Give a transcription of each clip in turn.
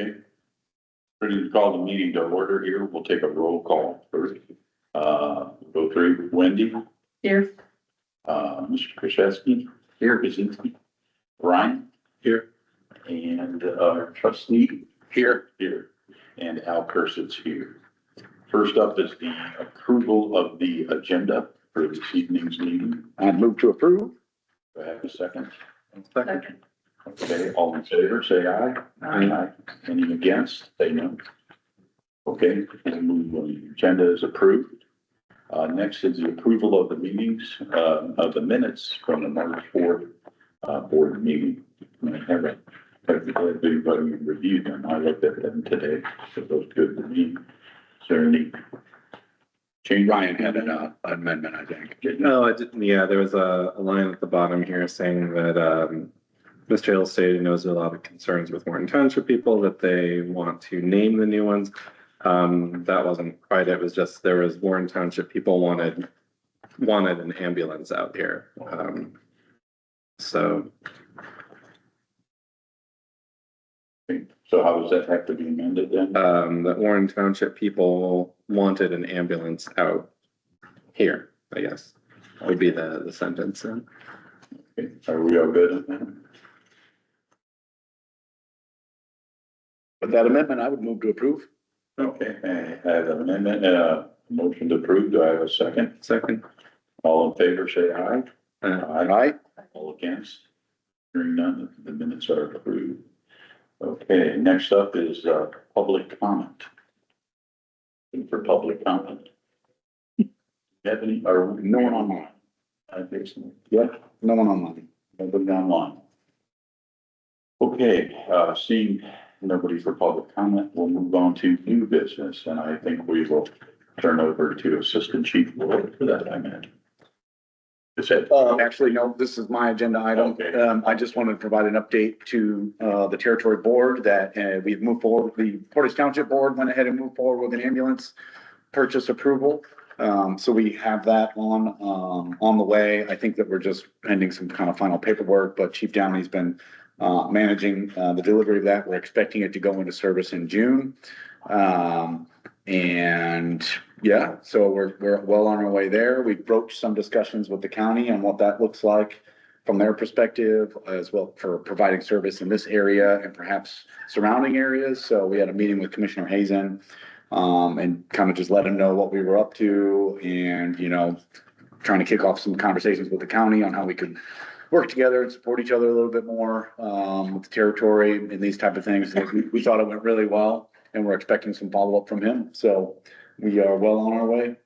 Okay. Ready to call the meeting to order here. We'll take a roll call first. Go through Wendy, Here. Mr. Krzyzewski, here, Kaczynski, Brian, here, and trustee, here, and Al Cursit's here. First up is the approval of the agenda for this evening's meeting. I'd move to approve. Do I have a second? Second. Okay, all in favor, say aye. Aye. Any against, say no. Okay, we'll move on. The agenda is approved. Next is the approval of the meetings, of the minutes from the March 4th, board meeting. Everybody reviewed them. I looked at them today. So those good to me. Is there any change? Ryan had an amendment, I think. No, I didn't. Yeah, there was a line at the bottom here saying that Mr. Hill stated he knows there are a lot of concerns with Warren Township people that they want to name the new ones. That wasn't quite it. It was just there was Warren Township people wanted an ambulance out here. So how does that have to be amended then? that Warren Township people wanted an ambulance out here, I guess, would be the sentence. Okay. Are we all good on that? With that amendment, I would move to approve. Okay, I have an amendment, motion to approve. Do I have a second? Second. All in favor, say aye. Aye. All against? Hearing none, the minutes are approved. Okay, next up is, public comment. For public comment. Have any, or No one online. I think so. Yep, no one online. Nobody online. Okay, seeing nobody for public comment, we'll move on to new business, and I think we will turn over to Assistant Chief Lloyd for that, I meant. Is that? Actually, no, this is my agenda item. Okay. I just wanted to provide an update to, the territory board that, we've moved forward. The Portage Township Board went ahead and moved forward with an ambulance purchase approval. So we have that on the way. I think that we're just pending some kind of final paperwork, but Chief Downey's been managing the delivery of that. We're expecting it to go into service in June. And yeah, so we're well on our way there. We broached some discussions with the county on what that looks like from their perspective as well for providing service in this area and perhaps surrounding areas. So we had a meeting with Commissioner Hazen and kind of just let him know what we were up to and, you know, trying to kick off some conversations with the county on how we could work together and support each other a little bit more with the territory and these type of things. We thought it went really well and we're expecting some follow-up from him. So we are well on our way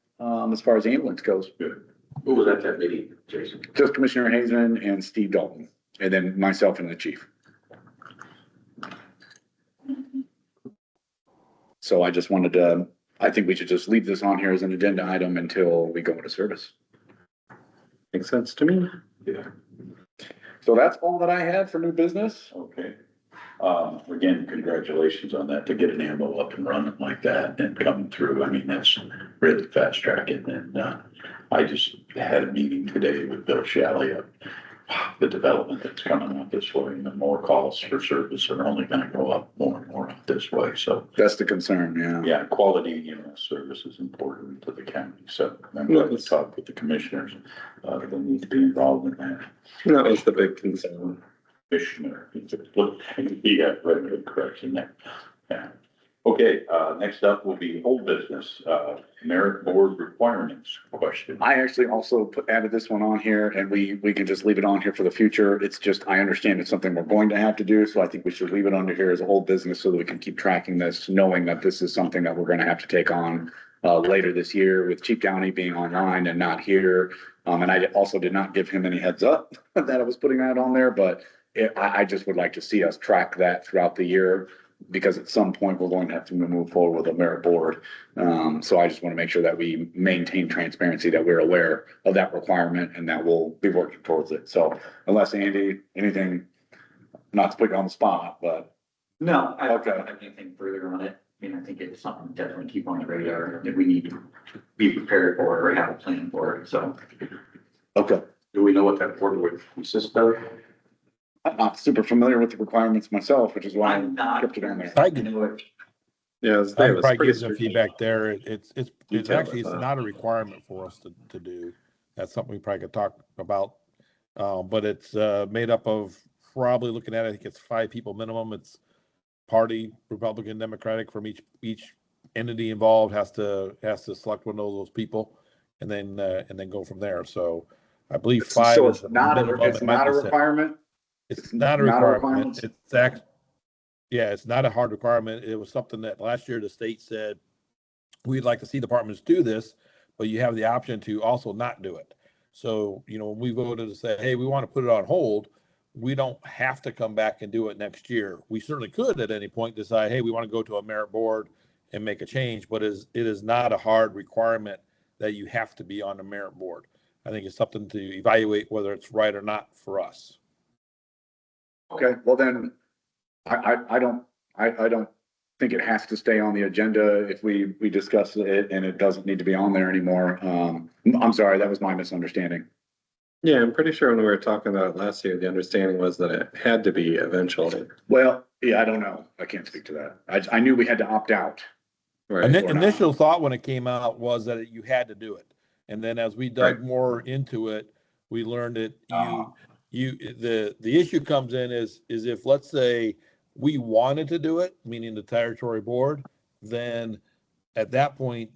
as far as the ambulance goes. Good. Who was at that meeting, Jason? Just Commissioner Hazen and Steve Dalton, and then myself and the chief. So I just wanted to, I think we should just leave this on here as an agenda item until we go into service. Makes sense to me. Yeah. So that's all that I had for new business. Okay. Again, congratulations on that, to get an ammo up and running like that and coming through. I mean, that's really fast tracking. And, I just had a meeting today with Bill Shalley of the development that's coming up this way, and the more calls for service are only gonna go up more and more up this way. So, That's the concern, yeah. yeah, quality EMS service is important to the county. So I'm going to talk with the commissioners. They need to be involved in that. That was the big concern. Commissioner, yeah, right, good correction there. Yeah. Okay, next up will be old business, merit board requirements question. I actually also added this one on here and we can just leave it on here for the future. It's just, I understand it's something we're going to have to do. So I think we should leave it under here as a whole business so that we can keep tracking this, knowing that this is something that we're going to have to take on later this year with Chief Downey being online and not here. And I also did not give him any heads up that I was putting that on there, but I just would like to see us track that throughout the year. Because at some point we're going to have to move forward with a merit board. So I just want to make sure that we maintain transparency, that we're aware of that requirement and that we'll be working towards it. So unless Andy, anything, not to put you on the spot, but. No, I don't Okay. have anything further on it. I mean, I think it's something to definitely keep on the radar that we need to be prepared for or have a plan for it, so. Okay. Do we know what that board would consist of? I'm not super familiar with the requirements myself, which is why I I'm not. kept it on there. I I can, know it. Yeah, it's I Davis. can probably Pretty give some strict. feedback there. It's Detail actually, with it's that. not a requirement for us to do. That's something we probably could talk about. But it's, made up of probably looking at, I think it's 5 people minimum. It's party, Republican, Democratic from each entity involved has to select one of those people and then go from there. So I believe 5 So is it's the not minimum. it's It might not be a 7. requirement? It's not a not a requirement. requirement? It's yeah, it's not a hard requirement. It was something that last year the state said, we'd like to see departments do this, but you have the option to also not do it. So, when we voted to say, hey, we want to put it on hold, we don't have to come back and do it next year. We certainly could at any point decide, hey, we want to go to a merit board and make a change, but it is not a hard requirement that you have to be on a merit board. I think it's something to evaluate whether it's right or not for us. Okay, well then, I don't think it has to stay on the agenda if we discuss it and it doesn't need to be on there anymore. I'm sorry, that was my misunderstanding. Yeah, I'm pretty sure when we were talking about it last year, the understanding was that it had to be eventually. Well, yeah, I don't know. I can't speak to that. I knew we had to opt out. Right. Initial thought when it came out was that you had to do it. And then as we dug more into it, we learned that the issue comes in is if, let's say, we wanted to do it, meaning the territory board, then at that point,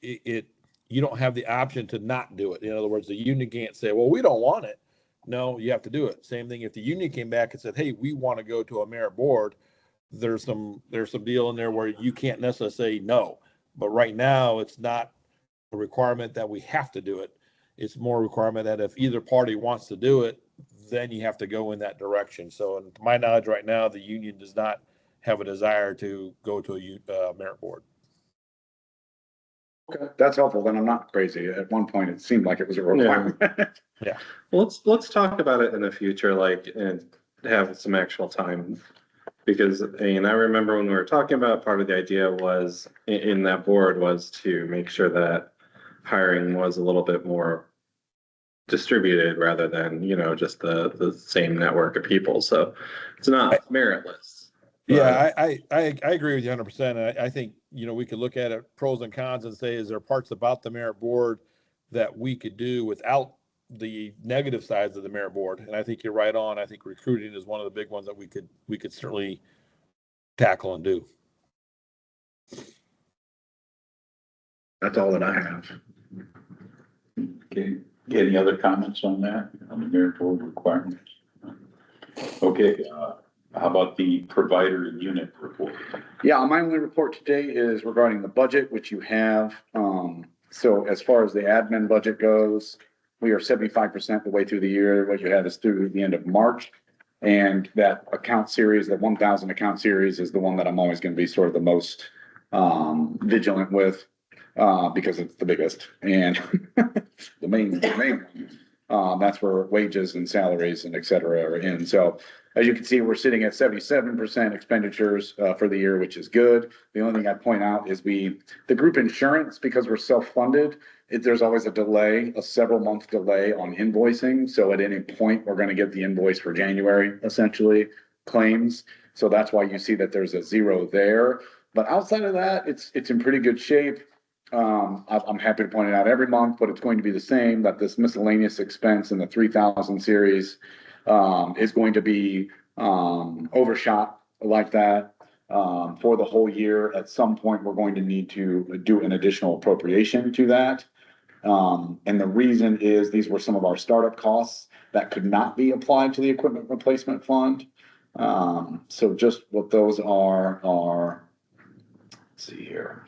you don't have the option to not do it. In other words, the union can't say, well, we don't want it. No, you have to do it. Same thing if the union came back and said, hey, we want to go to a merit board, there's some deal in there where you can't necessarily say no. But right now, it's not a requirement that we have to do it. It's more a requirement that if either party wants to do it, then you have to go in that direction. So, and to my knowledge, right now, the union does not have a desire to go to a merit board. Okay, that's helpful. Then I'm not crazy. At one point, it seemed like it was a requirement. Yeah. Well, let's talk about it in the future, like, and have some actual time. Because, I remember when we were talking about, part of the idea was in that board was to make sure that hiring was a little bit more distributed rather than, just the same network of people. So it's not meritless. Yeah, I agree with you 100%. I think, we could look at it pros and cons and say, is there parts about the merit board that we could do without the negative sides of the merit board? And I think you're right on. I think recruiting is one of the big ones that we could certainly tackle and do. That's all that I have. Okay, any other comments on that, on the merit board requirements? Okay, how about the provider and unit report? Yeah, my only report today is regarding the budget, which you have. So as far as the admin budget goes, we are 75% the way through the year. What you have is through the end of March. And that account series, that 1,000 account series is the one that I'm always going to be sort of the most vigilant with because it's the biggest and the main one. That's where wages and salaries and et cetera are in. So as you can see, we're sitting at 77% expenditures for the year, which is good. The only thing I'd point out is the group insurance, because we're self-funded, there's always a delay, a several-month delay on invoicing. So at any point, we're going to get the invoice for January, essentially, claims. So that's why you see that there's a 0 there. But outside of that, it's in pretty good shape. I'm happy to point it out every month, but it's going to be the same, that this miscellaneous expense in the 3,000 series is going to be overshot like that for the whole year. At some point, we're going to need to do an additional appropriation to that. And the reason is these were some of our startup costs that could not be applied to the equipment replacement fund. So just what those are, let's see here.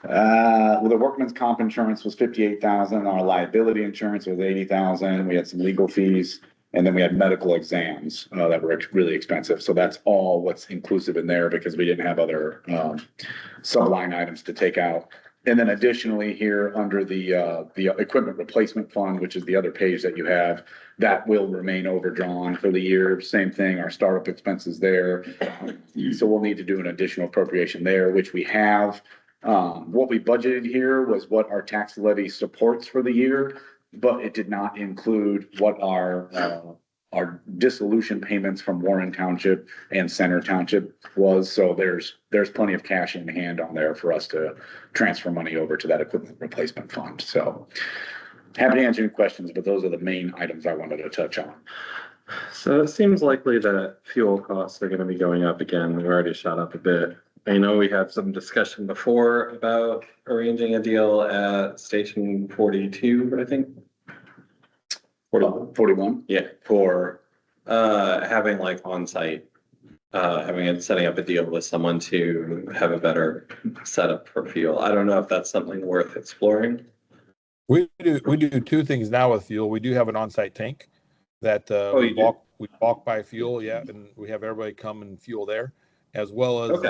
Well, the workman's comp insurance was 58,000. Our liability insurance was 80,000. We had some legal fees, and then we had medical exams that were really expensive. So that's all what's inclusive in there because we didn't have other subline items to take out. And then additionally here under the equipment replacement fund, which is the other page that you have, that will remain overdrawn for the year. Same thing, our startup expenses there. So we'll need to do an additional appropriation there, which we have. What we budgeted here was what our tax levy supports for the year, but it did not include what our our dissolution payments from Warren Township and Center Township was. So there's plenty of cash in hand on there for us to transfer money over to that equipment replacement fund. So happy to answer any questions, but those are the main items I wanted to touch on. So it seems likely that fuel costs are gonna be going up again. We've already shot up a bit. I know we had some discussion before about arranging a deal at Station 42, I think. 41? Yeah, for having like on-site, setting up a deal with someone to have a better setup for fuel. I don't know if that's something worth exploring. We do two things now with fuel. We do have an on-site tank that you do? we bulk buy fuel, yeah, and we have everybody come and fuel there, as well as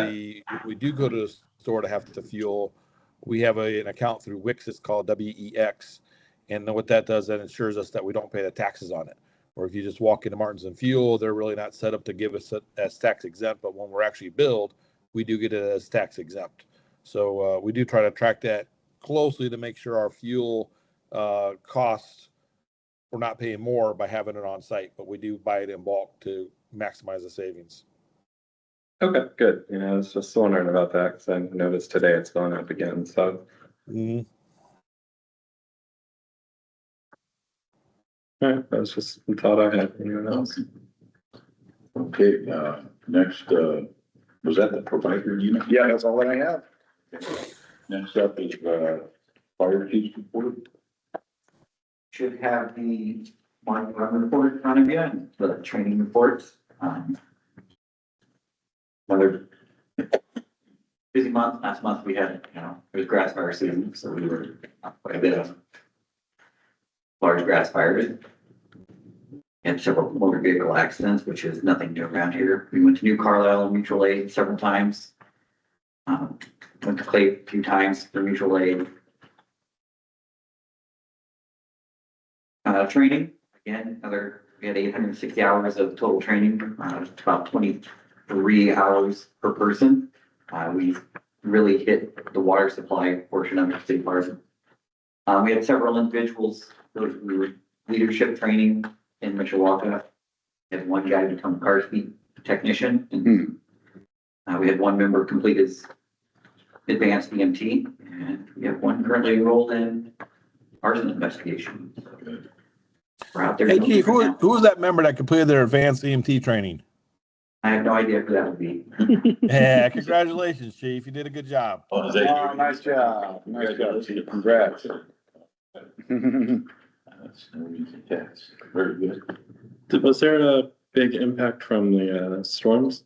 we do go to the store to have to fuel. We have an account through Wix. It's called WEX, and then what that does, that ensures us that we don't pay the taxes on it. Or if you just walk into Martins and Fuel, they're really not set up to give us as tax exempt, but when we're actually billed, we do get it as tax exempt. So we do try to track that closely to make sure our fuel costs, we're not paying more by having it on site, but we do buy it in bulk to maximize the savings. Okay, good. You know, I was just wondering about that because I noticed today it's going up again. So, Mm-hmm. all right, that was just a thought I had. Anyone else? Okay, next, was that the provider unit? Yeah, that's all that I have. Next up is, fire chief's report. Should have the Mark run report in front of you and the training reports. Another busy month. Last month we had, it was grass fire season, so we were quite a bit of large grass fires. And several motor vehicle accidents, which is nothing new around here. We went to New Carlisle and mutual aid several times. Went to Clay a few times for mutual aid. Training, again, we had 860 hours of total training, about 23 hours per person. We really hit the water supply portion of it, city parks. We had several individuals, we were leadership training in Mishawaka. We had one guy become a car speed technician. And, we had one member complete his advanced EMT, and we have one currently enrolled in arson investigation. So, we're out there. Hey, Chief, who was that member that completed their advanced EMT training? I have no idea who that would be. Yeah, congratulations, Chief. You did a good job. Oh, is Oh, that you? nice job. Nice job, Chief. Congrats. That's no easy task. Very good. Was there a big impact from the storms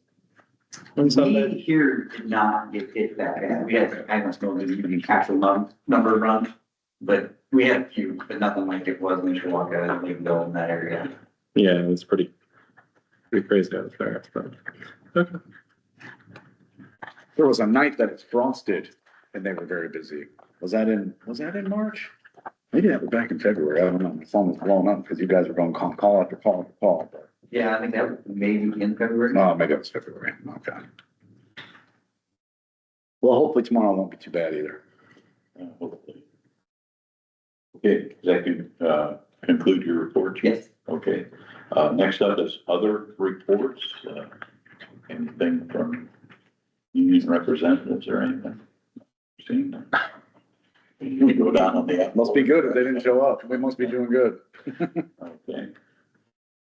on We Sunday? here did not get hit that bad. We had, I don't know the actual number runs, but we had a few, but nothing like it was in Mishawaka and Leadville in that area. Yeah, it was pretty crazy out there. But, okay. There was a night that it frosted and they were very busy. Was that in March? Maybe that was back in February. I don't know. My phone was blowing up because you guys were going call after call after call. But Yeah, I think that was maybe in February. no, maybe it was February. Okay. Well, hopefully tomorrow won't be too bad either. Hopefully. Okay, does that conclude your report, Chief? Yes. Okay, next up is other reports. Anything from union representatives or anything? Seen? You go down on the. Must be good if they didn't show up. We must be doing good. Okay.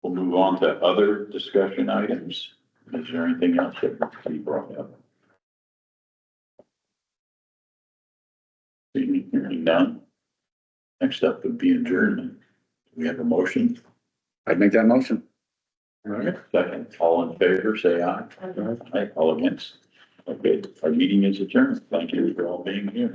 We'll move on to other discussion items. Is there anything else that needs to be brought up? Hearing none. Next up would be adjournment. We have a motion. I'd make that motion. All right. Second, all in favor, say aye. Aye. All against. Okay, our meeting is adjourned. Thank you for all being here.